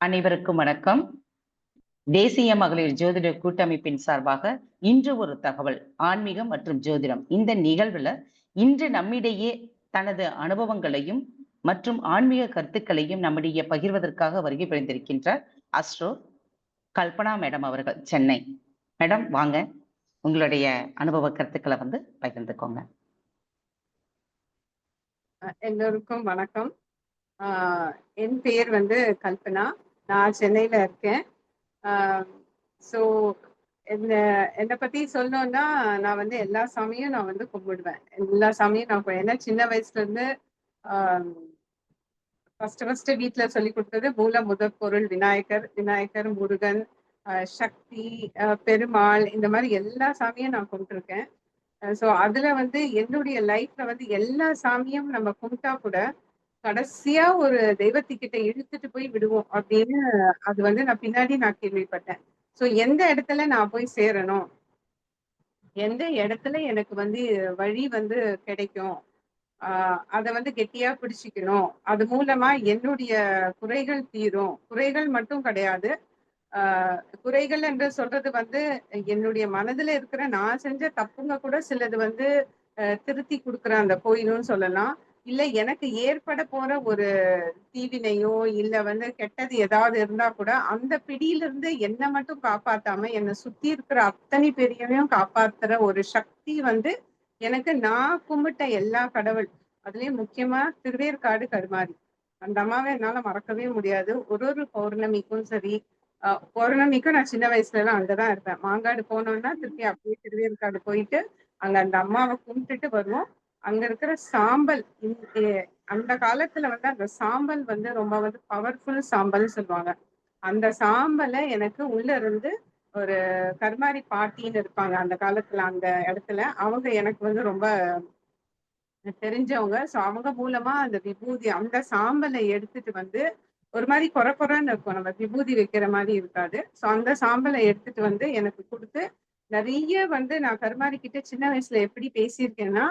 அனைவருக்கும் வணக்கம். தேசிய மகளிர் ஜோதிட கூட்டமைப்பின் சார்பாக இன்று ஒரு தகவல் ஆன்மீகம் மற்றும் ஜோதிடம் இந்த நிகழ்வுல இன்று நம்மிடையே தனது அனுபவங்களையும் மற்றும் ஆன்மீக கருத்துக்களையும் நம்மிடையே பகிர்வதற்காக வருகை புரிந்திருக்கின்றார் அஸ்ட்ரோ கல்பனா மேடம் அவர்கள், சென்னை. மேடம் வாங்க, உங்களுடைய அனுபவ கருத்துக்களை பகிர்ந்துக்கோங்க. எல்லோருக்கும் வணக்கம். என் பேர் கல்பனா. நான் சென்னையில இருக்கேன். ஸோ என்னை பத்தி சொல்லணும்னா, நான் எல்லா சாமியும் நான் கும்பிடுவேன். எல்லா சாமியும் நான் ஏன்னா சின்ன வயசுல இருந்து ஃபர்ஸ்ட் வீட்டுல சொல்லி கொடுத்தது மூல முதற் பொருள் விநாயகர், முருகன், சக்தி, பெருமாள், இந்த மாதிரி எல்லா சாமியும் நான் கும்பிட்டுருக்கேன். ஸோ அதுல என்னுடைய லைஃப்ல எல்லா சாமியும் நம்ம கும்பிட்டா கூட கடைசியா ஒரு தெய்வத்துக்கிட்ட இழுத்துட்டு போய் விடுவோம் அப்படின்னு அது நான் பின்னாடி நான் கேள்விப்பட்டேன். ஸோ எந்த இடத்துல நான் போய் சேரணும், எந்த இடத்துல எனக்கு வழி கிடைக்கும், அதை கெட்டியா பிடிச்சிக்கணும், அது மூலமா என்னுடைய குறைகள் தீரும். குறைகள் மட்டும் கிடையாது, குறைகள் என்று சொல்றது என்னுடைய மனதுல இருக்கிற நான் செஞ்ச தப்புங்க கூட சிலது திருத்தி கொடுக்குற அந்த கோயிலும் சொல்லலாம். இல்ல எனக்கு ஏற்பட போற ஒரு தீவினையோ இல்ல கெட்டது ஏதாவது இருந்தா கூட அந்த பிடியிலிருந்து என்னை மட்டும் காப்பாத்தாம என்னை சுத்தி இருக்கிற அத்தனை பெரியவையும் காப்பாத்துற ஒரு சக்தி எனக்கு நான் கும்பிட்ட எல்லா கடவுள், அதுலயும் முக்கியமா திருவேற்காடு கருமாரி, அந்த அம்மாவை என்னால மறக்கவே முடியாது. ஒரு பௌர்ணமிக்கும் சரி, பௌர்ணமிக்கும் நான் சின்ன வயசுல எல்லாம் அங்கதான் இருப்பேன். மாங்காடு போனோம்னா திருப்பி அப்படியே திருவேற்காடு போயிட்டு அங்க அந்த அம்மாவை கும்பிட்டுட்டு வருவோம். அங்க இருக்கிற சாம்பல், அந்த காலத்துல அந்த சாம்பல் ரொம்ப பவர்ஃபுல் சாம்பல்னு சொல்லுவாங்க. அந்த சாம்பலை எனக்கு உள்ள இருந்து ஒரு கருமாரி பாட்டின்னு இருப்பாங்க அந்த காலத்துல அந்த இடத்துல, அவங்க எனக்கு ரொம்ப தெரிஞ்சவங்க. ஸோ அவங்க மூலமா அந்த விபூதி, அந்த சாம்பலை எடுத்துட்டு ஒரு மாதிரி குறைன்னு இருக்கும், நம்ம விபூதி வைக்கிற மாதிரி இருக்காது. ஸோ அந்த சாம்பலை எடுத்துட்டு எனக்கு கொடுத்து நிறைய நான் கருமாரி கிட்ட சின்ன வயசுல எப்படி பேசியிருக்கேன்னா,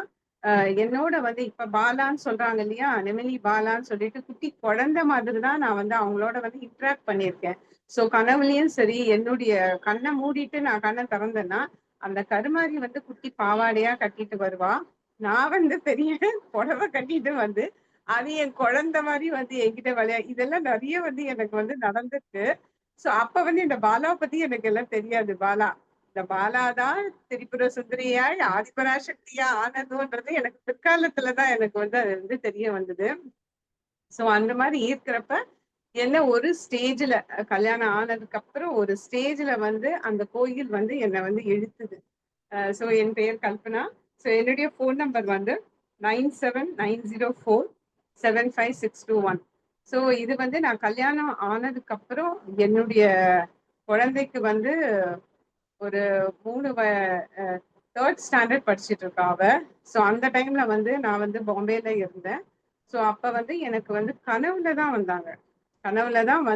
என்னோட இப்ப பாலான்னு சொல்றாங்க இல்லையா, நெமிலி பாலான்னு சொல்லிட்டு குட்டி குழந்தை மாதிரி தான் நான் அவங்களோட இன்ட்ராக்ட் பண்ணியிருக்கேன். ஸோ கனவுலயும் சரி, என்னுடைய கண்ணை மூடிட்டு நான் கண்ணை திறந்தேன்னா அந்த கருமாரி குட்டி பாவாடையா கட்டிட்டு வருவா. நான் பெரிய புடவை கட்டிட்டு அது என் குழந்தை மாதிரி என்கிட்ட இதெல்லாம் நிறைய எனக்கு நடந்திருக்கு. சோ அப்ப இந்த பாலாவை பத்தி எனக்கு எல்லாம் தெரியாது. இந்த பாலாதான் திரிபுர சுந்தரியாய் ஆதிபராசக்தியா ஆனதுன்றது எனக்கு பிற்காலத்துலதான் எனக்கு அது தெரிய வந்தது. சோ அந்த மாதிரி இருக்கிறப்ப என்ன ஒரு ஸ்டேஜ்ல, கல்யாணம் ஆனதுக்கு அப்புறம் ஒரு ஸ்டேஜ்ல அந்த கோயில் என்னை இழுத்துது. சோ என் பெயர் கல்பனா. ஸோ என்னுடைய ஃபோன் நம்பர் 9790475621. ஸோ இது நான் கல்யாணம் ஆனதுக்கு அப்புறம் என்னுடைய குழந்தைக்கு ஒரு 3 ஸ்டாண்டர்ட் படிச்சுட்டு இருக்கா அவ. ஸோ அந்த டைம்ல நான் பாம்பேல இருந்தேன். ஸோ அப்ப எனக்கு கனவுல தான் வந்தாங்க. கனவுல தான்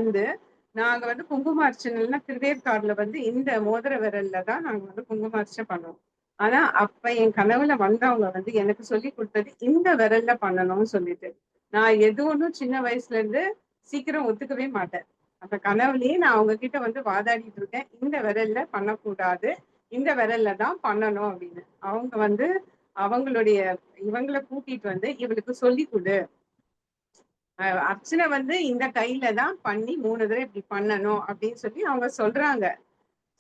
நாங்க குங்கும அர்ச்சனைலாம் திருவேற்காடுல இந்த மோதிர விரல்ல தான் நாங்க குங்கும அர்ச்சனை பண்ணுவோம். ஆனா அப்ப என் கனவுல வந்தவங்க எனக்கு சொல்லி கொடுத்தது இந்த விரல்ல பண்ணணும்னு சொல்லிட்டு. நான் எது ஒன்றும் சின்ன வயசுல இருந்து சீக்கிரம் ஒத்துக்கவே மாட்டேன். அந்த கனவுலயே நான் அவங்க கிட்ட வாதாடிட்டு இருக்கேன், இந்த விரல்ல பண்ணக்கூடாது, இந்த விரல்ல தான் பண்ணணும் அப்படின்னு. அவங்க அவங்களுடைய இவங்களை கூட்டிட்டு இவளுக்கு சொல்லி கொடு, அர்ச்சனை இந்த கையில தான் பண்ணி 3 தடவை இப்படி பண்ணணும் அப்படின்னு சொல்லி அவங்க சொல்றாங்க.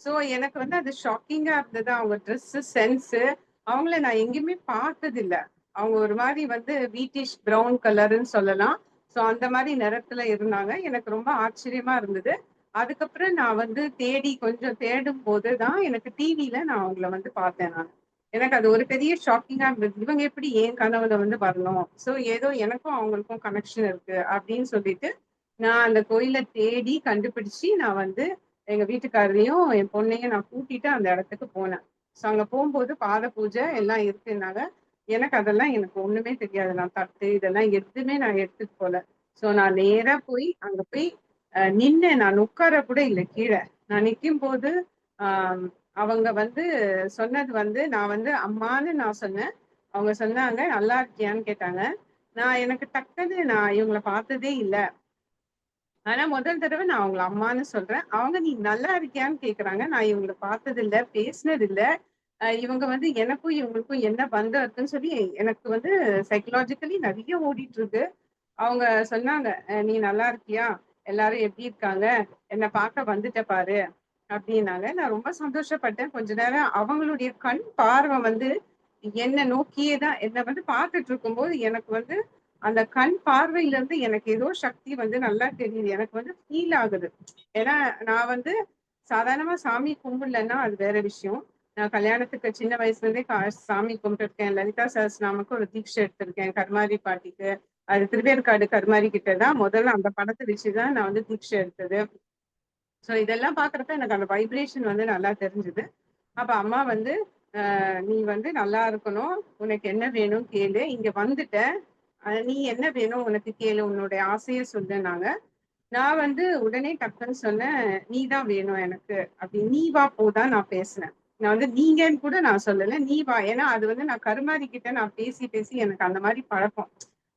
சோ எனக்கு அது ஷாக்கிங்கா இருந்தது. அவங்க ட்ரெஸ் சென்ஸ், அவங்கள நான் எங்கேயுமே பார்த்தது இல்ல. அவங்க ஒரு மாதிரி வீட்டிஷ் ப்ரௌன் கலர்ன்னு சொல்லலாம். சோ அந்த மாதிரி நிறத்துல இருந்தாங்க. எனக்கு ரொம்ப ஆச்சரியமா இருந்தது. அதுக்கப்புறம் நான் தேடி கொஞ்சம் தேடும் போதுதான் எனக்கு டிவில நான் அவங்கள பார்த்தேன். எனக்கு அது ஒரு பெரிய ஷாக்கிங்கா இருந்தது. இவங்க எப்படி ஏன் கனவுல வரணும், சோ ஏதோ எனக்கும் அவங்களுக்கும் கனெக்ஷன் இருக்கு அப்படின்னு சொல்லிட்டு நான் அந்த கோயிலை தேடி கண்டுபிடிச்சு நான் எங்க வீட்டுக்காரரையும் என் பொண்ணையும் நான் கூட்டிட்டு அந்த இடத்துக்கு போனேன். ஸோ அங்க போகும்போது பாத பூஜை எல்லாம் இருக்குனாங்க. எனக்கு ஒண்ணுமே தெரியாது. நான் தட்டு இதெல்லாம் எதுவுமே நான் எடுத்துட்டு போல. ஸோ நான் நேரா போய் அங்க போய் நின்று நான் உட்கார கூட இல்லை கீழே. நான் நிற்கும் போது அவங்க சொன்னது நான் அம்மான்னு நான் சொன்னேன். அவங்க சொன்னாங்க நல்லா இருக்கியான்னு கேட்டாங்க. நான் எனக்கு டக்குன்னு நான் இவங்களை பார்த்ததே இல்லை, ஆனா முதல் தடவை நான் அவங்கள அம்மான்னு சொல்றேன். அவங்க நீ நல்லா இருக்கியான்னு கேக்குறாங்க. நான் இவங்கள பார்த்தது இல்ல, பேசினது இல்ல. இவங்க வந்து எனக்கும் இவங்களுக்கும் என்ன பந்தம் இருக்குன்னு சொல்லி எனக்கு வந்து சைக்கலாஜிக்கலி நிறைய ஓடிட்டு இருக்கு. அவங்க சொன்னாங்க, நீ நல்லா இருக்கியா? எல்லாரும் எப்படி இருக்காங்க? என்ன பார்க்க வந்துட்ட பாரு" அப்படின்னாங்க. நான் ரொம்ப சந்தோஷப்பட்டேன். கொஞ்ச நேரம் அவங்களுடைய கண் பார்வை வந்து என்ன நோக்கியே தான் என்ன வந்து பார்த்துட்டு இருக்கும்போது, எனக்கு வந்து அந்த கண் பார்வையில இருந்து எனக்கு ஏதோ சக்தி வந்து நல்லா தெரியுது. எனக்கு வந்து ஃபீல் ஆகுது. ஏன்னா, நான் வந்து சாதாரணமா சாமி கும்பிடலன்னா அது வேற விஷயம். நான் கல்யாணத்துக்கு சின்ன வயசுல இருந்தே சாமி கும்பிட்டுருக்கேன். லலிதா சஹஸ்ரநாமக்கு ஒரு தீட்சை எடுத்திருக்கேன். கருமாரி பாட்டிக்கு. அது திருவேற்காடு கருமாரி கிட்ட தான் முதல்ல அந்த படத்தை வச்சுதான் நான் வந்து தீட்சை எடுத்தது. சோ இதெல்லாம் பாக்குறப்ப எனக்கு அந்த வைப்ரேஷன் வந்து நல்லா தெரிஞ்சுது. அப்ப அம்மா வந்து நீ வந்து நல்லா இருக்கணும். உனக்கு என்ன வேணும் கேளு. இங்க வந்துட்ட. நீ என்ன வேணும் உனக்கு கேளு. உன்னுடைய ஆசைய சொல்லுன்னாங்க. நான் வந்து உடனே டக்குன்னு சொன்னேன், "நீ தான் வேணும் எனக்கு." அப்படி "நீ வா போ" தான் நான் பேசினேன். நான் வந்து நீங்கன்னு கூட நான் சொல்லல. "நீ வா." ஏன்னா அது வந்து நான் கருமாரி கிட்ட நான் பேசி பேசி எனக்கு அந்த மாதிரி பழக்கம்.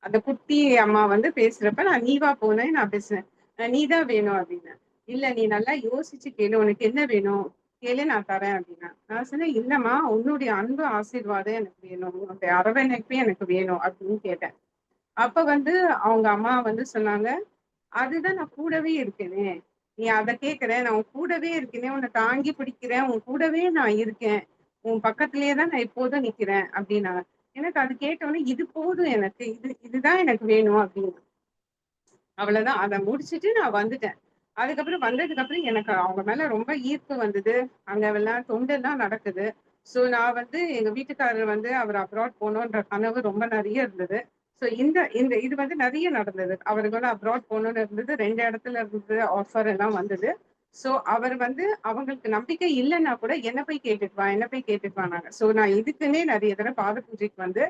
அந்த குட்டி அம்மா வந்து பேசுறப்ப நான் "நீ வா போனே" நான் பேசினேன். "நீ தான் வேணும்" அப்படின்னேன். "இல்ல நீ நல்லா யோசிச்சு கேளு. உனக்கு என்ன வேணும்? கேளு நான் தரேன்" அப்படின்னா. நான் சொன்னேன், "இல்லம்மா உன்னுடைய அன்பு ஆசீர்வாதம் எனக்கு வேணும். உன்னுடைய அரவணைப்பே எனக்கு வேணும்" அப்படின்னு கேட்டேன். அப்ப வந்து அவங்க அம்மா வந்து சொன்னாங்க, "அதுதான் நான் கூடவே இருக்கேனே. நீ அத கேட்கிற. நான் உன் கூடவே இருக்கேனே. உன்னை தாங்கி பிடிக்கிறேன். உன் கூடவே நான் இருக்கேன். உன் பக்கத்திலேயே தான் நான் எப்போதும் நிக்கிறேன்" அப்படின்னாங்க. எனக்கு அது கேட்டவுடனே இது போதும் எனக்கு. இதுதான் எனக்கு வேணும் அப்படின்னு. அவ்வளவுதான். அத முடிச்சுட்டு நான் வந்துட்டேன். அதுக்கப்புறம் வந்ததுக்கு அப்புறம் எனக்கு அவங்க மேல ரொம்ப ஈர்ப்பு வந்தது. அங்கெல்லாம் தொண்டெல்லாம் நடக்குது. சோ நான் வந்து எங்க வீட்டுக்காரர் வந்து அவர் அப்ராட் போகணுன்ற கனவு ரொம்ப நிறைய இருந்தது. சோ இந்த இந்த இது வந்து நிறைய நடந்தது. அவருக்கு வந்து அப்ராட் போகணும்னு இருந்தது. 2 இடத்துல இருந்து ஆஃபர் எல்லாம் வந்தது. சோ அவர் வந்து அவங்களுக்கு நம்பிக்கை இல்லைன்னா கூட என்ன போய் கேட்டுட்டு வா, என்ன போய் கேட்டுட்டு வானாங்க. சோ நான் இதுக்குன்னே நிறைய தடவை பாத பூஜைக்கு வந்து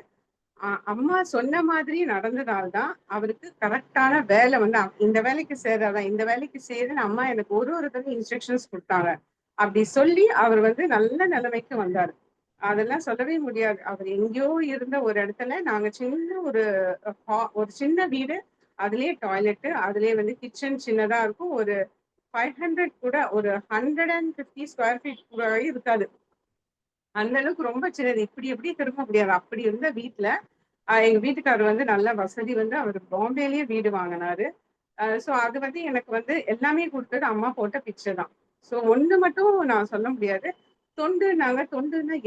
அம்மா சொன்ன மாதிரி நடந்ததால் தான் அவருக்கு கரெக்டான வேலை வந்து இந்த வேலைக்கு சேராதான் இந்த வேலைக்கு சேருன்னு அம்மா எனக்கு ஒரு ஒரு தடவை இன்ஸ்ட்ரக்ஷன்ஸ் கொடுத்தாங்க. அப்படி சொல்லி அவர் வந்து நல்ல நிலைமைக்கு வந்தாரு. அதெல்லாம் சொல்லவே முடியாது. அவர் எங்கேயோ இருந்த ஒரு இடத்துல நாங்க சின்ன ஒரு சின்ன வீடு. அதுலயே டாய்லெட், அதுலயே வந்து கிச்சன் சின்னதா இருக்கும். ஒரு 500 கூட ஒரு 150 ஸ்கொயர் ஃபீட் கூட இருக்காது. அந்த அளவுக்கு ரொம்ப சின்னது. இப்படி எப்படி திரும்ப முடியாது. அப்படி இருந்த வீட்டுல எங்க வீட்டுக்காரர் வந்து நல்ல வசதி வந்து அவர் பாம்பேலயே வீடு வாங்கினாரு. சோ அது வந்து எனக்கு வந்து எல்லாமே கொடுத்தது அம்மா போட்ட பிச்சை தான். சோ ஒண்ணு மட்டும் நான் சொல்ல முடியாது. தொண்டுன்னா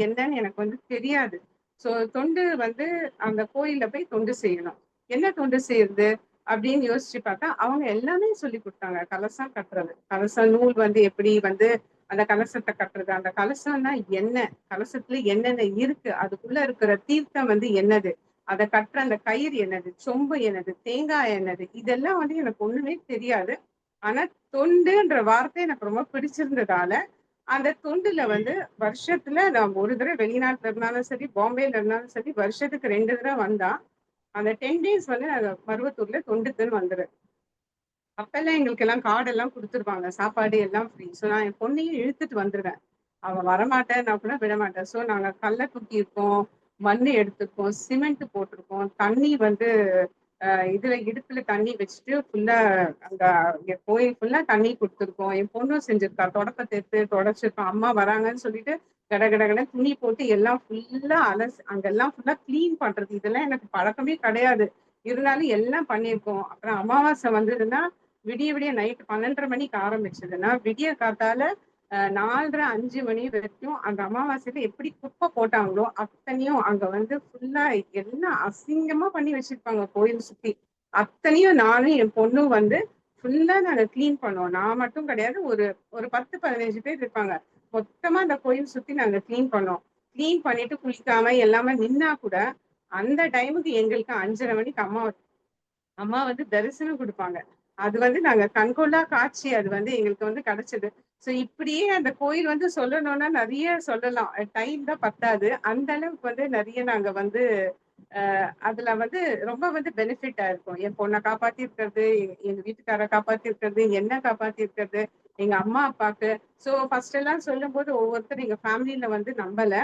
என்னன்னு எனக்கு வந்து தெரியாது. சோ தொண்டு வந்து அந்த கோயில்ல போய் தொண்டு செய்யணும். என்ன தொண்டு செய்யறது அப்படின்னு யோசிச்சு பார்த்தா அவங்க எல்லாமே சொல்லி கொடுத்தாங்க. கலசம் கட்டுறது, கலசம் நூல் வந்து எப்படி வந்து அந்த கலசத்தை கட்டுறது, அந்த கலசம்னா என்ன, கலசத்துல என்னென்ன இருக்கு, அதுக்குள்ள இருக்கிற தீர்த்தம் வந்து என்னது, அதை கட்டுற அந்த கயிறு என்னது, சொம்பு என்னது, தேங்காய் என்னது, இதெல்லாம் வந்து எனக்கு ஒண்ணுமே தெரியாது. ஆனா தொண்டுன்ற வார்த்தை எனக்கு ரொம்ப பிடிச்சிருந்ததால அந்த தொண்டுல வந்து வருஷத்துல நான் ஒரு தடவை வெளிநாட்டுல இருந்தாலும் சரி, பாம்பேல இருந்தாலும் சரி, வருஷத்துக்கு 2 தடவை வந்தா அந்த 10 டேஸ் வந்து நாங்க மருவத்தூர்ல தொண்டுக்குன்னு வந்துரு. அப்பெல்லாம் எங்களுக்கு எல்லாம் கார்டு எல்லாம் கொடுத்துருவாங்க. சாப்பாடு எல்லாம் ஃப்ரீ. சோ நான் என் பொண்ணையும் இழுத்துட்டு வந்துருவேன். அவ வரமாட்டேன் நான் கூட விட மாட்டேன். சோ நாங்க கல்ல தூக்கி இருக்கோம், மண்ணு எடுத்துருக்கோம், சிமெண்ட் போட்டிருக்கோம், தண்ணி வந்து இதுல இடுப்புல தண்ணி வச்சுட்டு ஃபுல்லா அந்த கோயில் ஃபுல்லா தண்ணி கொடுத்துருக்கோம். என் பொண்ணும் செஞ்சிருக்கா. தொடப்பத்தை எடுத்து தொடச்சிருக்கோம். அம்மா வராங்கன்னு சொல்லிட்டு கட துணி போட்டு எல்லாம் ஃபுல்லா அங்கெல்லாம் ஃபுல்லா கிளீன் பண்றது. இதெல்லாம் எனக்கு பழக்கமே கிடையாது. இருந்தாலும் எல்லாம் பண்ணியிருக்கோம். அப்புறம் அமாவாசை வந்ததுன்னா விடிய விடிய நைட் 12:30 மணிக்கு ஆரம்பிச்சதுன்னா விடிய காத்தால 4:30 5 மணி வரைக்கும் அந்த அமாவாசையில எப்படி குப்பை போட்டாங்களோ அத்தனையும் அங்க வந்து ஃபுல்லா எல்லாம் அசிங்கமா பண்ணி வச்சிருப்பாங்க கோயில் சுத்தி. அத்தனையும் நானும் என் பொண்ணும் வந்து ஃபுல்லா நாங்க கிளீன் பண்ணுவோம். நான் மட்டும் கிடையாது. ஒரு ஒரு 10 15 பேர் இருப்பாங்க. மொத்தமா அந்த கோயில் சுத்தி நாங்க கிளீன் பண்ணோம். கிளீன் பண்ணிட்டு குளிக்காம எல்லாமே நின்னா கூட அந்த டைமுக்கு எங்களுக்கு 5:30 மணிக்கு அம்மா அம்மா வந்து தரிசனம் கொடுப்பாங்க. அது வந்து நாங்க கண்கொள்ளா காட்சி. அது வந்து எங்களுக்கு வந்து கிடைச்சது. சோ இப்படியே அந்த கோயில் வந்து சொல்லணும்னா நிறைய சொல்லலாம். டைம் தான் பத்தாது. அந்த அளவுக்கு வந்து நிறைய நாங்க வந்து அதுல வந்து ரொம்ப வந்து பெனிஃபிட்டா இருக்கும். என் பொண்ணை காப்பாத்தி இருக்கிறது, எங்க வீட்டுக்கார காப்பாத்தி இருக்கிறது, என்ன காப்பாத்தி இருக்கிறது, எங்க அம்மா அப்பாக்கு. சோ ஃபர்ஸ்ட் எல்லாம் சொல்லும் போது ஒவ்வொருத்தர் எங்க ஃபேமிலியில வந்து நம்பல.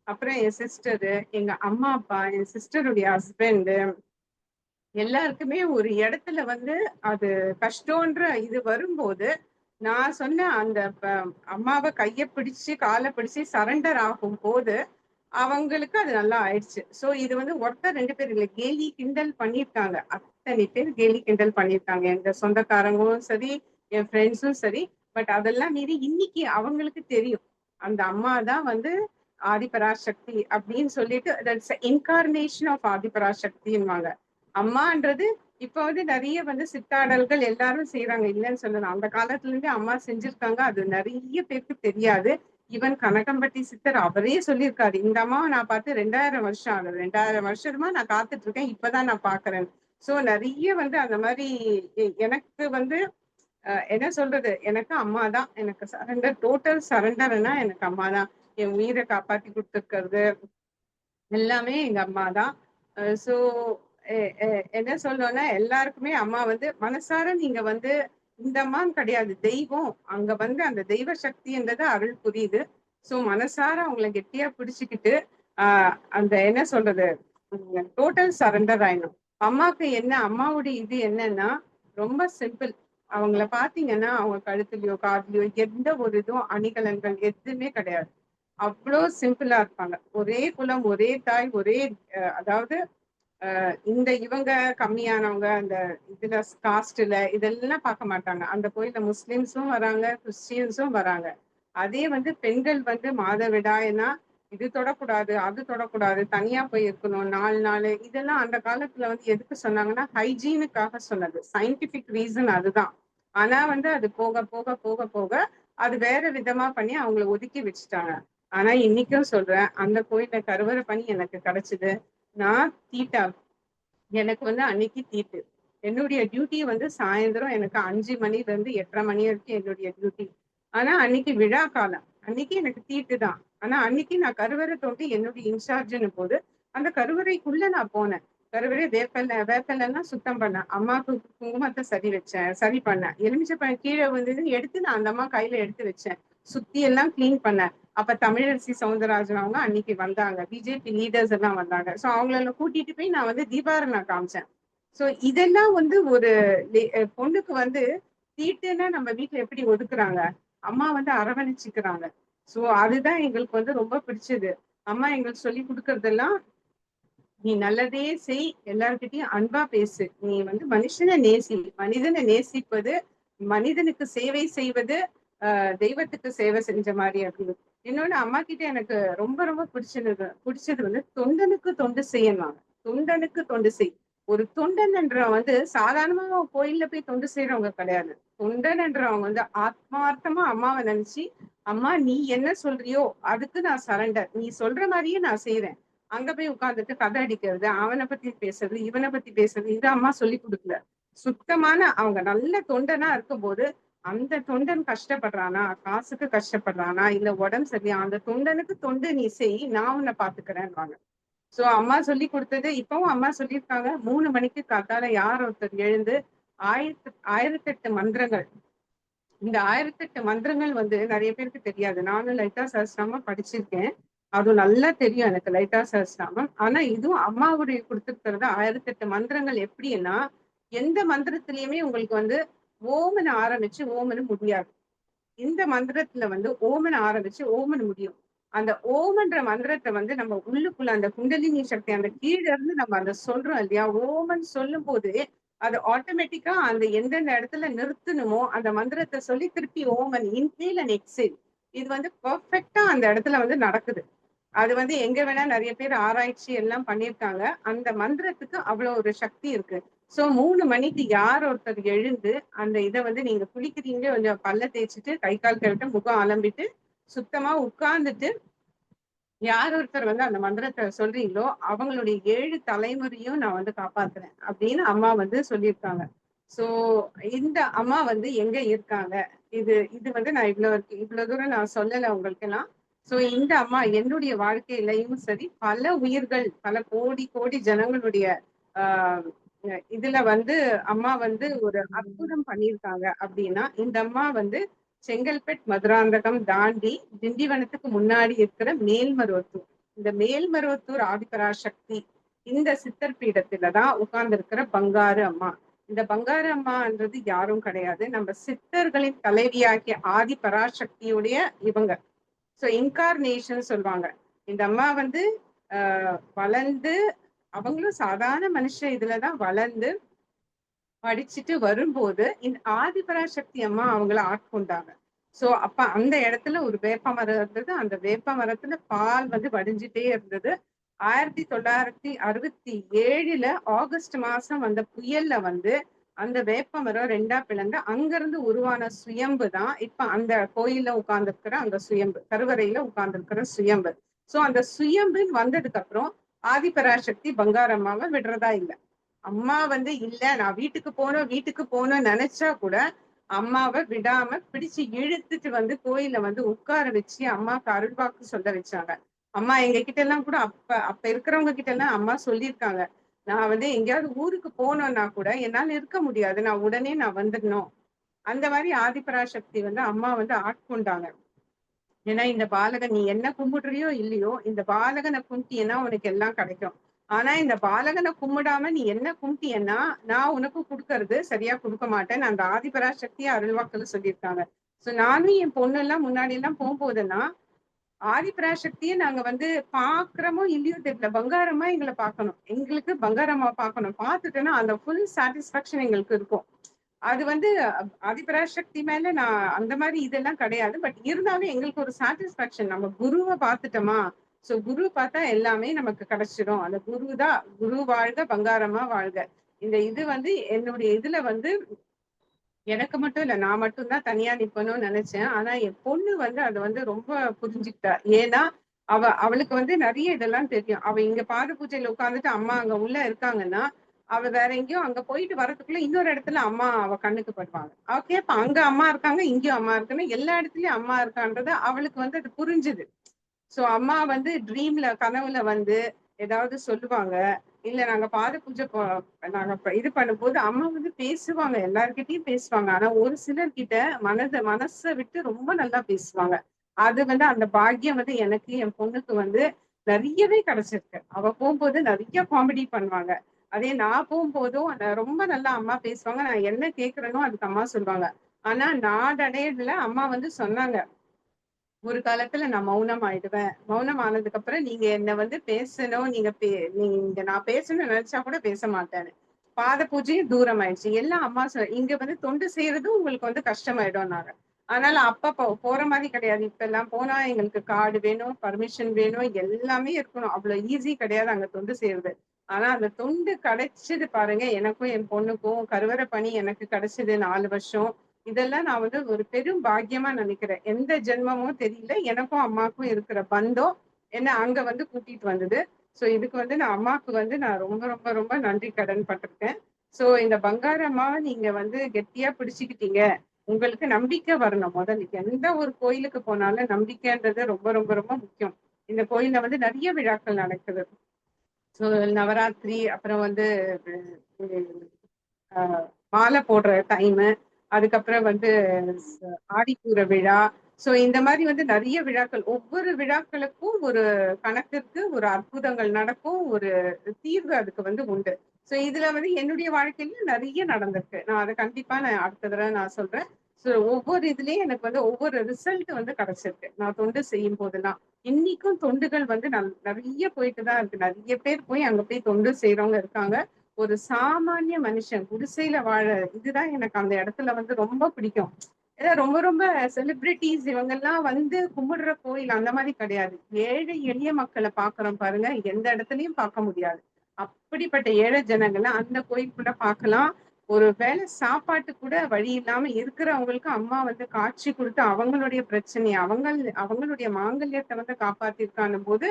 அப்புறம் என் சிஸ்டரு, எங்க அம்மா அப்பா, என் சிஸ்டருடைய ஹஸ்பண்ட், எல்லாருக்குமே ஒரு இடத்துல வந்து அது கஷ்டம்ன்ற இது வரும்போது நான் சொன்ன அந்த அம்மாவை கைய பிடிச்சு காலை பிடிச்சு சரண்டர் ஆகும் போது அவங்களுக்கு அது நல்லா ஆயிடுச்சு. சோ இது வந்து ஒருத்தர் 2 பேர் இல்ல, கேலி கிண்டல் பண்ணியிருக்காங்க. அத்தனை பேர் கேலி கிண்டல் பண்ணியிருக்காங்க. எங்க சொந்தக்காரங்களும் சரி, என் ஃப்ரெண்ட்ஸும் சரி. பட் அதெல்லாம் மீறி இன்னைக்கு அவங்களுக்கு தெரியும். அந்த அம்மா தான் வந்து ஆதிபராசக்தி அப்படின்னு சொல்லிட்டு தட்ஸ் இன்கார்னேஷன் ஆஃப் ஆதிபராசக்தின்னுவாங்க. அம்மான்றது இப்ப வந்து நிறைய வந்து சித்தாடல்கள் எல்லாரும் செய்யறாங்க, இல்லைன்னு சொல்லலாம். அந்த காலத்துல இருந்தே அம்மா செஞ்சிருக்காங்க. அது நிறைய பேருக்கு தெரியாது. ஈவன் கனகம்பட்டி சித்தர் அவரே சொல்லியிருக்காரு, இந்த அம்மாவை நான் பார்த்து 2000 வருஷம் ஆகுது, 2000 வருஷமா நான் காத்துட்டு இருக்கேன், இப்பதான் நான் பாக்குறேன். சோ நிறைய வந்து அந்த மாதிரி எனக்கு வந்து என்ன சொல்றது, எனக்கு அம்மா தான். எனக்கு சரண்டர், டோட்டல் சரண்டர்னா எனக்கு அம்மா தான். என் உயிரை காப்பாத்தி கொடுத்துருக்கிறது எல்லாமே எங்க அம்மா தான். சோ என்ன சொல்லணும்னா எல்லாருக்குமே அம்மா வந்து மனசார நீங்க வந்து இந்த அம்மான்னு கிடையாது, தெய்வம். அங்க வந்து அந்த தெய்வ சக்தின்றது அருள் புரியுது. சோ மனசார அவங்கள கெட்டியா பிடிச்சுக்கிட்டு அந்த என்ன சொல்றது, டோட்டல் சரண்டர் ஆயிடும். அம்மாக்கு என்ன, அம்மாவுடைய இது என்னன்னா ரொம்ப சிம்பிள். அவங்கள பாத்தீங்கன்னா அவங்க கழுத்துலயோ காதுலயோ எந்த ஒரு இதுவும் அணிகலன்கள் எதுவுமே கிடையாது. அவ்வளோ சிம்பிளா இருப்பாங்க. ஒரே குலம், ஒரே தாய், ஒரே அதாவது இந்த இவங்க கம்மியானவங்க அந்த இதுல காஸ்ட்ல இதெல்லாம் பார்க்க மாட்டாங்க. அந்த கோயில்ல முஸ்லிம்ஸும் வராங்க, கிறிஸ்டியன்ஸும் வராங்க. அதே வந்து பெண்கள் வந்து மாதவிடாய்னா இது தொடக்கூடாது, அது தொடக்கூடாது, தனியா போய் இருக்கணும் 4 நாள். இதெல்லாம் அந்த காலத்துல வந்து எதுக்கு சொன்னாங்கன்னா ஹைஜீனுக்காக சொன்னது. சயின்டிபிக் ரீசன் அதுதான். ஆனா வந்து அது போக போக போக போக அது வேற விதமா பண்ணி அவங்கள ஒதுக்கி வச்சுட்டாங்க. ஆனா இன்னைக்கும் சொல்றேன், அந்த கோயில்ல கருவறை பண்ணி எனக்கு கிடைச்சது. நான் தீட்டா, எனக்கு வந்து அன்னைக்கு தீட்டு. என்னுடைய டியூட்டி வந்து சாயந்தரம் எனக்கு 5 மணில இருந்து 8:30 மணி வரைக்கும் என்னுடைய டியூட்டி. ஆனா அன்னைக்கு விழா காலம், அன்னைக்கு எனக்கு தீட்டு தான். ஆனா அன்னைக்கு நான் கருவறை தோண்டி என்னுடைய இன்சார்ஜ்னு போது அந்த கருவறைக்குள்ள நான் போனேன். கருவறை வேப்பெல்லாம் சுத்தம் பண்ணேன். அம்மாவுக்கு குங்குமத்தை சரி வச்சேன், சரி பண்ணேன். எலுமிச்சப்பழம் கீழே வந்ததுன்னு எடுத்து நான் அந்த அம்மா கையில எடுத்து வச்சேன். சுத்தி எல்லாம் கிளீன் பண்ணேன். அப்ப தமிழரசி சவுந்தரராஜன் அவங்க அன்னைக்கு வந்தாங்க, பிஜேபி லீடர்ஸ் எல்லாம் வந்தாங்க. சோ அவங்கள கூட்டிட்டு போய் நான் வந்து தீபாரணை காமிச்சேன். சோ இதெல்லாம் வந்து ஒரு பொண்ணுக்கு வந்து தீட்டுன்னா நம்ம வீட்டுல எப்படி ஒதுக்குறாங்க, அம்மா வந்து அரவணைச்சுக்கிறாங்க. சோ அதுதான் எங்களுக்கு வந்து ரொம்ப பிடிச்சது. அம்மா எங்களுக்கு சொல்லி கொடுக்கறதெல்லாம், நீ நல்லதே செய், எல்லார்கிட்டயும் அன்பா பேசு, நீ வந்து மனுஷனை நேசி, மனிதனை நேசிப்பது, மனிதனுக்கு சேவை செய்வது தெய்வத்துக்கு சேவை செஞ்ச மாதிரி அப்படின்னு. இன்னொன்னு அம்மா கிட்ட எனக்கு ரொம்ப ரொம்ப பிடிச்சது வந்து தொண்டனுக்கு தொண்டு செய்யணும். தொண்டனுக்கு தொண்டு செய். ஒரு தொண்டன் என்றவன் வந்து சாதாரணமா கோயில்ல போய் தொண்டு செய்யறவங்க கிடையாது. தொண்டன் என்றவங்க வந்து ஆத்மார்த்தமா அம்மாவை நினைச்சு, அம்மா நீ என்ன சொல்றியோ அதுக்கு நான் சரண்டர், நீ சொல்ற மாதிரியே நான் செய்யறேன். அங்க போய் உட்கார்ந்துட்டு கதை அடிக்கிறது, அவனை பத்தி பேசுறது, இவனை பத்தி பேசுறது, இது அம்மா சொல்லி கொடுக்கல. சுத்தமான அவங்க நல்ல தொண்டனா இருக்கும்போது அந்த தொண்டன் கஷ்டப்படுறானா, காசுக்கு கஷ்டப்படுறானா, இல்ல உடம்பு சரியா, அந்த தொண்டனுக்கு தொண்டு நீ செய், நான் உன்னை பாத்துக்கிறேன்வாங்க. சோ அம்மா சொல்லி கொடுத்தது இப்பவும் அம்மா சொல்லியிருக்காங்க. 3 மணிக்கு காத்தால யார் ஒருத்தர் எழுந்து 1008 மந்திரங்கள். இந்த 1008 மந்திரங்கள் வந்து நிறைய பேருக்கு தெரியாது. நானும் லலிதா சஹஸ்ரநாமம் படிச்சிருக்கேன். அது நல்லா தெரியும் எனக்கு லலிதா சஹஸ்ரநாமம். ஆனா இதுவும் அம்மாவுடைய கொடுத்திருக்கிறது 1008 மந்திரங்கள். எப்படின்னா எந்த மந்திரத்திலயுமே உங்களுக்கு வந்து ஓமன ஆரம்பிச்சு ஓமனு முடியாது. இந்த மந்திரத்துல வந்து ஓமன் ஆரம்பிச்சு ஓமன் முடியும். அந்த ஓமன்ற மந்திரத்தை வந்து நம்ம உள்ளுக்குள்ள அந்த குண்டலினி சக்தி அந்த கீழ இருந்து நம்ம அந்த சொல்றோம் இல்லையா, ஓமன் சொல்லும் போது அது ஆட்டோமேட்டிக்கா அந்த எந்தெந்த இடத்துல நிறுத்தணுமோ அந்த மந்திரத்தை சொல்லி திருப்பி ஓமன் இன்ஹேல் அண்ட் எக்ஸேல், இது வந்து பெர்ஃபெக்ட்டா அந்த இடத்துல வந்து நடக்குது. அது வந்து எங்க வேணா நிறைய பேர் ஆராய்ச்சி எல்லாம் பண்ணியிருக்காங்க. அந்த மந்திரத்துக்கு அவ்வளவு ஒரு சக்தி இருக்கு. சோ 3 மணிக்கு யார் ஒருத்தர் எழுந்து அந்த இதை வந்து நீங்க குளிக்கிறீங்க, கொஞ்சம் பல்ல தேய்ச்சிட்டு கை கால் கழுவிட்டு முகம் அலம்பிட்டு சுத்தமா உட்கார்ந்துட்டு யார் ஒருத்தர் வந்து அந்த மந்திரத்தை சொல்றீங்களோ அவங்களுடைய 7 தலைமுறையும் நான் வந்து காப்பாத்துறேன் அப்படின்னு அம்மா வந்து சொல்லியிருக்காங்க. சோ இந்த அம்மா வந்து எங்க இருக்காங்க, இது இது வந்து நான் இவ்வளவு தூரம் நான் சொல்லல உங்களுக்கு எல்லாம். சோ இந்த அம்மா என்னுடைய வாழ்க்கையிலையும் சரி, பல உயிர்கள், பல கோடி கோடி ஜனங்களுடைய ஆஹ் இதுல வந்து அம்மா வந்து ஒரு அற்புதம் பண்ணியிருக்காங்க. அப்படின்னா இந்த அம்மா வந்து செங்கல்பேட் மதுராந்தகம் தாண்டி திண்டிவனத்துக்கு முன்னாடி இருக்கிற மேல்மருவத்தூர். இந்த மேல்மருவத்தூர் ஆதிபராசக்தி இந்த சித்தர் பீடத்துலதான் உட்கார்ந்து இருக்கிற பங்காரு அம்மா. இந்த பங்காரு அம்மான்றது யாரும் கிடையாது, நம்ம சித்தர்களின் தலைவியாகிய ஆதி பராசக்தியுடைய இவங்க. சோ இன்கார்னேஷன் சொல்லுவாங்க. இந்த அம்மா வந்து வளர்ந்து, அவங்களும் சாதாரண மனுஷன் இதுலதான் வளர்ந்து படிச்சுட்டு வரும்போது இந்த ஆதிபராசக்தி அம்மா அவங்கள ஆட்கொண்டாங்க. சோ அப்ப அந்த இடத்துல ஒரு வேப்ப மரம் இருந்தது. அந்த வேப்ப மரத்துல பால் வந்து வடிஞ்சிட்டே இருந்தது. 1967 ஆகஸ்ட் மாசம் வந்த புயல்ல வந்து அந்த வேப்ப மரம் ரெண்டா பிளந்து அங்கிருந்து உருவான சுயம்பு தான் இப்ப அந்த கோயில்ல உட்கார்ந்துருக்கிற அந்த சுயம்பு, கருவறையில உட்கார்ந்துருக்கிற சுயம்பு. சோ அந்த சுயம்பு வந்ததுக்கு அப்புறம் ஆதிபராசக்தி பங்காரம்மாவை விடுறதா இல்லை. அம்மா வந்து இல்ல நான் வீட்டுக்கு போகணும் நினைச்சா கூட அம்மாவை விடாம பிடிச்சு இழுத்துட்டு வந்து கோயில வந்து உட்கார வச்சு அம்மாவுக்கு அருள்வாக்கு சொல்ல வச்சாங்க. அம்மா எங்க கிட்ட எல்லாம் கூட அப்ப இருக்கிறவங்க கிட்ட எல்லாம் அம்மா சொல்லியிருக்காங்க, நான் வந்து எங்கேயாவது ஊருக்கு போனோம்னா கூட என்னால இருக்க முடியாது, நான் வந்துடணும். அந்த மாதிரி ஆதிபராசக்தி வந்து அம்மா வந்து ஆட்கொண்டாங்க. ஏன்னா இந்த பாலகன் நீ என்ன கும்பிடுறியோ இல்லையோ, இந்த பாலகனை கும்பிட்டியன்னா உனக்கு எல்லாம் கிடைக்கும். ஆனா இந்த பாலகனை கும்பிடாம நீ என்ன கும்பிட்டியன்னா நான் உனக்கு கொடுக்கறது சரியா கொடுக்க மாட்டேன். அந்த ஆதிபராசக்தியை அருள்வாக்குல சொல்லியிருக்காங்க. சோ நானும் என் பொண்ணு எல்லாம் முன்னாடி எல்லாம் போகும்போதுன்னா ஆதிபராசக்தியை நாங்க வந்து பாக்குறோமோ இல்லையோ தெரியல, பங்காரமா எங்களை பார்க்கணும், எங்களுக்கு பங்காரமா பார்க்கணும். பார்த்துட்டோன்னா அந்த ஃபுல் சாட்டிஸ்பாக்சன் எங்களுக்கு இருக்கும். அது வந்து ஆதிபராசக்தி மேல நான் அந்த மாதிரி இதெல்லாம் கிடையாது. பட் இருந்தாலும் எங்களுக்கு ஒரு சாட்டிஸ்பாக்சன், நம்ம குருவை பார்த்துட்டோமா. சோ குரு பார்த்தா எல்லாமே நமக்கு கிடைச்சிடும். அந்த குரு வாழ்க பங்காரமா வாழ்க. இந்த இது வந்து என்னுடைய இதுல வந்து எனக்கு மட்டும் இல்ல, நான் மட்டும்தான் தனியா நிப்பணும்னு நினைச்சேன். ஆனா என் பொண்ணு வந்து அதை வந்து ரொம்ப புரிஞ்சுக்கிட்டா. ஏன்னா அவளுக்கு வந்து நிறைய இதெல்லாம் தெரியும். அவ இங்க பாத பூஜையில உட்கார்ந்துட்டு அம்மா அங்க உள்ள இருக்காங்கன்னா அவ வேற எங்கேயோ அங்க போயிட்டு வரதுக்குள்ள இன்னொரு இடத்துல அம்மா அவ கண்ணுக்கு படுவாங்க. அவ கேட்பா, அங்க அம்மா இருக்காங்க இங்கேயும் அம்மா இருக்குன்னு, எல்லா இடத்துலயும் அம்மா இருக்கான்றது அவளுக்கு வந்து அது புரிஞ்சுது. சோ அம்மா வந்து ட்ரீம்ல கனவுல வந்து ஏதாவது சொல்லுவாங்க. இல்ல நாங்க பாத பூஜை நாங்க இது பண்ணும்போது அம்மா வந்து பேசுவாங்க, எல்லார்கிட்டயும் பேசுவாங்க. ஆனா ஒரு சிலர்கிட்ட மனசை விட்டு ரொம்ப நல்லா பேசுவாங்க. அது வந்து அந்த பாக்கியம் வந்து எனக்கு என் பொண்ணுக்கு வந்து நிறையவே கிடைச்சிருக்கு. அவ போகும்போது நிறைய காமெடி பண்ணுவாங்க. அதே நான் போகும்போதும் ரொம்ப நல்லா அம்மா பேசுவாங்க. நான் என்ன கேட்கிறேனோ அதுக்கு அம்மா சொல்லுவாங்க. ஆனா நாடடைவுல அம்மா வந்து சொன்னாங்க, ஒரு காலத்துல நான் மௌனம் ஆயிடுவேன், மௌனம் ஆனதுக்கு அப்புறம் நீங்க என்ன வந்து பேசணும், நீங்க நான் பேசணும்னு நினைச்சா கூட பேச மாட்டேன்னு. பாத பூஜையும் தூரம் ஆயிடுச்சு. எல்லாம் அம்மா இங்க வந்து தொண்டு செய்யறதும் உங்களுக்கு வந்து கஷ்டமாயிடும் நாங்க. அதனால அப்பா போற மாதிரி கிடையாது. இப்ப எல்லாம் போனா எங்களுக்கு கார்டு வேணும், பர்மிஷன் வேணும், எல்லாமே இருக்கணும். அவ்வளவு ஈஸி கிடையாது அங்க தொண்டு செய்யறது. ஆனா அந்த தொண்டு கிடைச்சது பாருங்க, எனக்கும் என் பொண்ணுக்கும் கருவறை பணி எனக்கு கிடைச்சது 4 வருஷம். இதெல்லாம் நான் வந்து ஒரு பெரும் பாக்கியமா நினைக்கிறேன். எந்த ஜென்மமும் தெரியல, எனக்கும் அம்மாவுக்கும் இருக்கிற பந்தம் என்ன அங்க வந்து கூட்டிட்டு வந்தது. சோ இதுக்கு வந்து நான் அம்மாவுக்கு வந்து நான் ரொம்ப ரொம்ப ரொம்ப நன்றி கடன் பட்டிருக்கேன். சோ இந்த பங்காரம்மாவை நீங்க வந்து கெட்டியா பிடிச்சுக்கிட்டீங்க. உங்களுக்கு நம்பிக்கை வரணும். முதல்ல எந்த ஒரு கோயிலுக்கு போனாலும் நம்பிக்கைன்றது ரொம்ப ரொம்ப ரொம்ப முக்கியம். இந்த கோயில்ல வந்து நிறைய விழாக்கள் நடக்குது. சோ நவராத்திரி, அப்புறம் வந்து மாலை போடுற டைமு, அதுக்கப்புறம் வந்து ஆடிப்பூர விழா. சோ இந்த மாதிரி வந்து நிறைய விழாக்கள், ஒவ்வொரு விழாக்களுக்கும் ஒரு கணக்கிற்கு ஒரு அற்புதங்கள் நடக்கும், ஒரு தீர்வு அதுக்கு வந்து உண்டு. சோ இதுல வந்து என்னுடைய வாழ்க்கையில நிறைய நடந்திருக்கு. நான் அதை கண்டிப்பா நான் அடுத்த தடவை நான் சொல்றேன். சோ ஒவ்வொரு இதுலயும் எனக்கு வந்து ஒவ்வொரு ரிசல்ட் வந்து கிடைச்சிருக்கு நான் தொண்டு செய்யும் போதெல்லாம். இன்னைக்கும் தொண்டுகள் வந்து நிறைய போயிட்டு தான் இருக்கு. நிறைய பேர் போய் அங்க போய் தொண்டு செய்யறவங்க இருக்காங்க. ஒரு சாமானிய மனுஷன் குடிசையில வாழ, இதுதான் எனக்கு அந்த இடத்துல வந்து ரொம்ப பிடிக்கும். ஏன்னா ரொம்ப ரொம்ப செலிபிரிட்டிஸ் இவங்க எல்லாம் வந்து கும்பிடுற கோயில் அந்த மாதிரி கிடையாது. ஏழை எளிய மக்களை பாக்குறோம் பாருங்க, எந்த இடத்துலயும் பார்க்க முடியாது. அப்படிப்பட்ட ஏழை ஜனங்களை அந்த கோயிலுக்குள்ள பார்க்கலாம். ஒரு வேளை சாப்பாட்டு கூட வழி இல்லாம இருக்கிறவங்களுக்கு அம்மா வந்து காட்சி கொடுத்து அவங்களுடைய பிரச்சனையை அவங்களுடைய மாங்கல்யத்தை வந்து காப்பாத்திருக்கானும் போது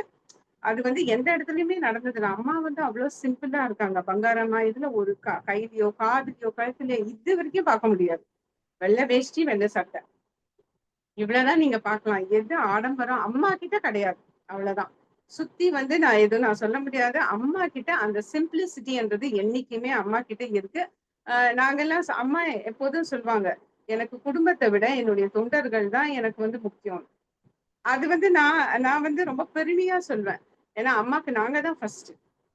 அது வந்து எந்த இடத்துலயுமே நடந்தது. அம்மா வந்து அவ்வளவு சிம்பிளா இருக்காங்க. பங்காரம்மா இதுல ஒரு கையிலயோ காதுலயோ கழுத்துலயோ இது வரைக்கும் பார்க்க முடியாது. வெள்ளை வேஷ்டி வெள்ளை சட்டை, இவ்வளவுதான் நீங்க பார்க்கலாம். எது ஆடம்பரம் அம்மா கிட்ட கிடையாது. அவ்வளவுதான். சுத்தி வந்து நான் சொல்ல முடியாது. அம்மா கிட்ட அந்த சிம்பிளிசிட்டின்றது என்னைக்குமே அம்மா கிட்ட இருக்கு. நாங்கெல்லாம் அம்மா எப்போதும் சொல்லுவாங்க, எனக்கு குடும்பத்தை விட என்னுடைய தொண்டர்கள் தான் எனக்கு வந்து முக்கியம். அது வந்து நான் வந்து ரொம்ப பெருமையா சொல்வேன். ஏன்னா அம்மாக்கு நாங்க தான் ஃபர்ஸ்ட்.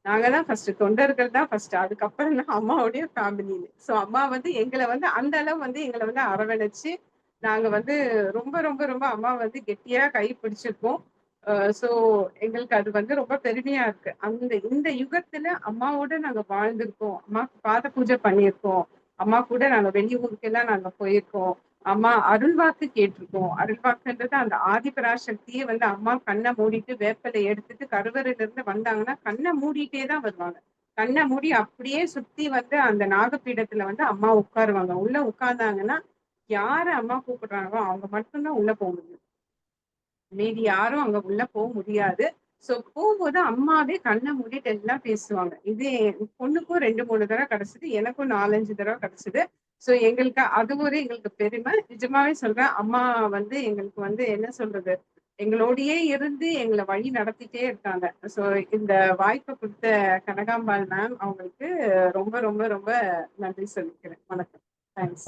நாங்க தான் ஃபர்ஸ்ட், தொண்டர்கள் தான் ஃபர்ஸ்ட். அதுக்கப்புறம் தான் அம்மாவுடைய ஃபேமிலின்னு. சோ அம்மா வந்து எங்கள வந்து அந்த அளவு வந்து எங்கள வந்து அரவணைச்சு, நாங்க வந்து ரொம்ப ரொம்ப ரொம்ப அம்மா வந்து கெட்டியா கை பிடிச்சிருக்கோம். சோ எங்களுக்கு அது வந்து ரொம்ப பெருமையா இருக்கு. இந்த யுகத்துல அம்மாவோட நாங்க வாழ்ந்திருக்கோம். அம்மாக்கு பாத பூஜை பண்ணியிருக்கோம். அம்மா கூட நாங்க வெளியூருக்கெல்லாம் நாங்க போயிருக்கோம். அம்மா அருள்வாக்கு கேட்டிருக்கோம். அருள்வாக்குன்றது அந்த ஆதிபராசக்தியே வந்து அம்மா கண்ணை மூடிட்டு வேப்பிலை எடுத்துட்டு கருவறையில இருந்து வந்தாங்கன்னா கண்ணை மூடிட்டே தான் வருவாங்க. கண்ணை மூடி அப்படியே சுத்தி வந்து அந்த நாகப்பீடத்துல வந்து அம்மா உட்காருவாங்க. உள்ள உட்கார்ந்தாங்கன்னா யார அம்மா கூப்பிடுறாங்களோ அவங்க மட்டும்தான் உள்ள போக முடியும். மீதி யாரும் அங்க உள்ள போக முடியாது. சோ போகும்போது அம்மாவே கண்ணை மூடிட்டு எல்லாம் பேசுவாங்க. இது என் பொண்ணுக்கும் 2, 3 தடவை கிடைச்சது. எனக்கும் 4, 5 தடவை கிடைச்சது. சோ எங்களுக்கு அது ஒரு எங்களுக்கு பெருமை. நிஜமாவே சொல்றேன். அம்மா வந்து எங்களுக்கு வந்து என்ன சொல்றது? எங்களோடயே இருந்து எங்கள வழி நடத்திட்டே இருக்காங்க. சோ இந்த வாய்ப்பை கொடுத்த கனகாம்பாள் மேம் அவங்களுக்கு ரொம்ப ரொம்ப ரொம்ப நன்றி சொல்லிக்கிறேன். வணக்கம். தேங்க்ஸ்.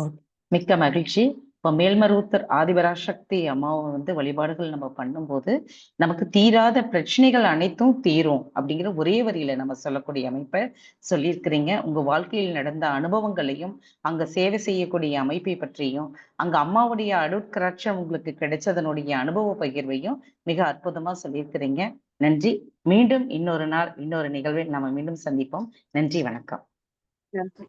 மிக்க மகிழ்ச்சி. இப்போ மேல்மருவத்தூர் ஆதிபராசக்தி அம்மாவை வந்து வழிபாடுகள் நம்ம பண்ணும்போது நமக்கு தீராத பிரச்சனைகள் அனைத்தும் தீரும் அப்படிங்கிற ஒரே வரியில நம்ம சொல்லக்கூடிய அமைப்பை சொல்லியிருக்கிறீங்க. உங்க வாழ்க்கையில் நடந்த அனுபவங்களையும் அங்க சேவை செய்யக்கூடிய அமைப்பை பற்றியும் அங்க அம்மாவுடைய அருட்கராட்சம் உங்களுக்கு கிடைச்சதனுடைய அனுபவ பகிர்வையும் மிக அற்புதமா சொல்லியிருக்கிறீங்க. நன்றி. மீண்டும் இன்னொரு நாள் இன்னொரு நிகழ்வில் நம்ம மீண்டும் சந்திப்போம். நன்றி, வணக்கம். நன்றி.